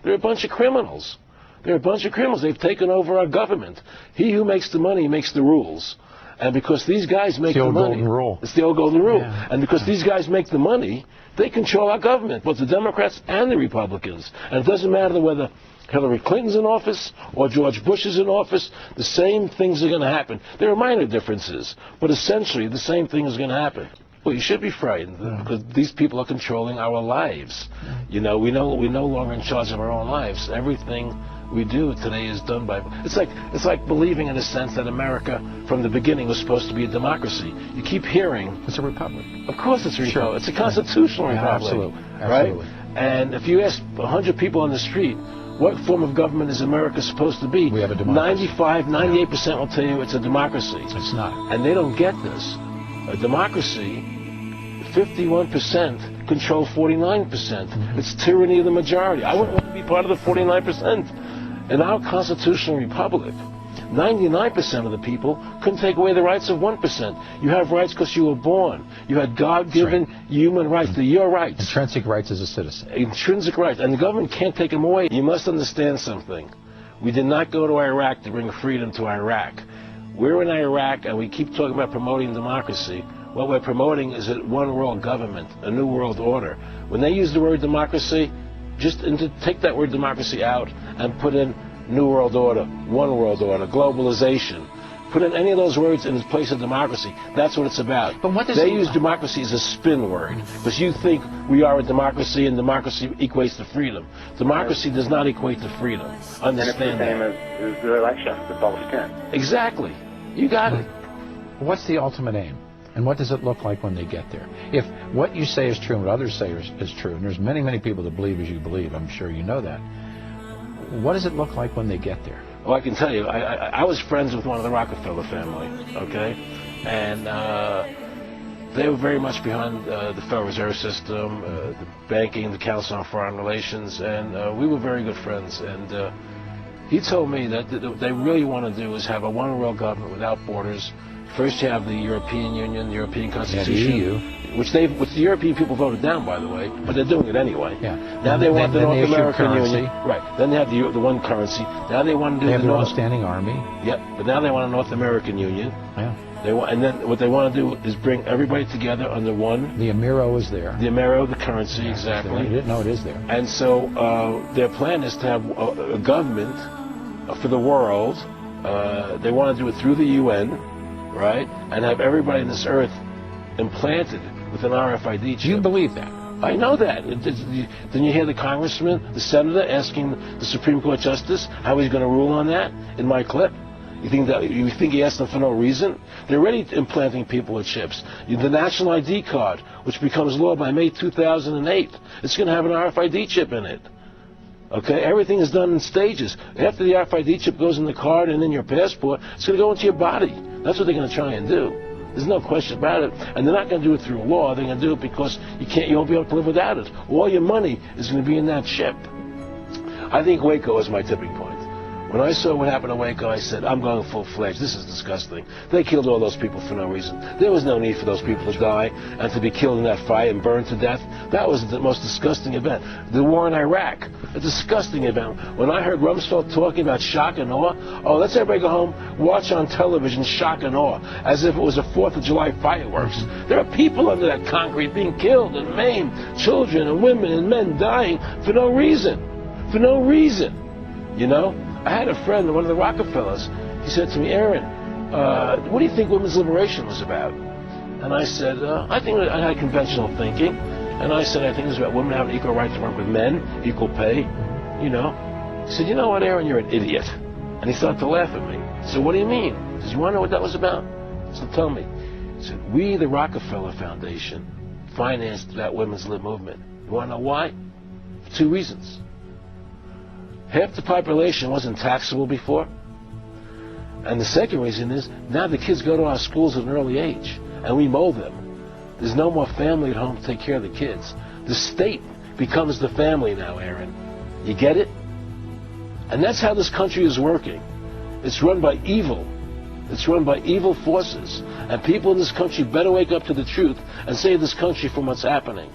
They're a bunch of criminals. They're a bunch of criminals. They've taken over our government. He who makes the money makes the rules. And because these guys make the money... It's the old golden rule. It's the old golden rule. Yeah. And because these guys make the money, they control our government, both the Democrats and the Republicans. And it doesn't matter whether Hillary Clinton's in office or George Bush is in office, the same things are going to happen. There are minor differences, but essentially the same thing is going to happen. Well, you should be frightened because these people are controlling our lives. You know, we're no longer in charge of our own lives. Everything we do today is done by... It's like believing in a sense that America from the beginning was supposed to be a democracy. You keep hearing... It's a republic. Of course it's a republic. Sure. It's a constitutional republic. Absolutely. Right? And if you ask 100 people on the street, what form of government is America supposed to be? We have a democracy. 98% will tell you it's a democracy. It's not. And they don't get this. A democracy, 51% control 49%. It's tyranny of the majority. I wouldn't want to be part of the 49%. In our constitutional republic, 99% of the people couldn't take away the rights of 1%. You have rights because you were born. You had God-given human rights. They're your rights. Intrinsic rights as a citizen. Intrinsic rights. And the government can't take them away. You must understand something. We did not go to Iraq to bring freedom to Iraq. We're in Iraq, and we keep talking about promoting democracy. What we're promoting is a one-world government, a new world order. When they use the word democracy, just take that word democracy out and put in New World Order, One World Order, globalization. Put in any of those words in place of democracy. That's what it's about. But what does they use democracy as a spin word because you think we are a democracy and democracy equates to freedom. Democracy does not equate to freedom. Understand that. And it's the same as the election, the both can. Exactly. You got it. What's the ultimate aim? And what does it look like when they get there? If what you say is true and what others say is true, and there's many, many people that believe as you believe, I'm sure you know that, what does it look like when they get there? Well, I can tell you, I was friends with one of the Rockefeller family, okay? And they were very much behind the Federal Reserve System, the banking, the Council on Foreign Relations, and we were very good friends. And he told me that what they really want to do is have a one-world government without borders. First you have the European Union, the European Constitution, the EU. which the European people voted down, by the way, but they're doing it anyway. Yeah. Now they want the North American currency. Union. Right. Then they have the one currency. Now they want to do They have the their own North... standing army. Yep. But now they want a North American Union. Yeah. And then what they want to do is bring everybody together under one... The Amero is there. The Amero, the currency, exactly. You didn't know it is there. And so their plan is to have a government for the world. They want to do it through the UN, right? And have everybody on this earth implanted with an RFID chip. Do you believe that? I know that. Then you hear the congressman, the senator, asking the Supreme Court justice how he's going to rule on that in my clip. You think he asked them for no reason? They're already implanting people with chips. The national ID card, which becomes law by May 2008, it's going to have an RFID chip in it. Okay, everything is done in stages. After the RFID chip goes in the card and in your passport, it's going to go into your body. That's what they're going to try and do. There's no question about it. And they're not going to do it through law. They're going to do it because you won't be able to live without it. All your money is going to be in that chip. I think Waco is my tipping point. When I saw what happened to Waco, I said, I'm going full-fledged. This is disgusting. They killed all those people for no reason. There was no need for those people to die and to be killed in that fire and burned to death. That was the most disgusting event. The war in Iraq, a disgusting event. When I heard Rumsfeld talking about shock and awe, let's everybody go home, watch on television shock and awe, as if it was a 4th of July fireworks. There are people under that concrete being killed and maimed, children and women and men dying for no reason. For no reason, you know? I had a friend, one of the Rockefellers. He said to me, Aaron, what do you think women's liberation was about? And I said, I think I had conventional thinking. And I said, I think it was about women having equal right to work with men, equal pay, you know. He said, you know what, Aaron, you're an idiot. And he started to laugh at me. I said, what do you mean? He said, you want to know what that was about? So tell me. He said, we, the Rockefeller Foundation, financed that women's lib movement. You want to know why? For 2 reasons. Half the population wasn't taxable before. And the second reason is, now the kids go to our schools at an early age, and we mold them. There's no more family at home to take care of the kids. The state becomes the family now, Aaron. You get it? And that's how this country is working. It's run by evil. It's run by evil forces. And people in this country better wake up to the truth and save this country from what's happening.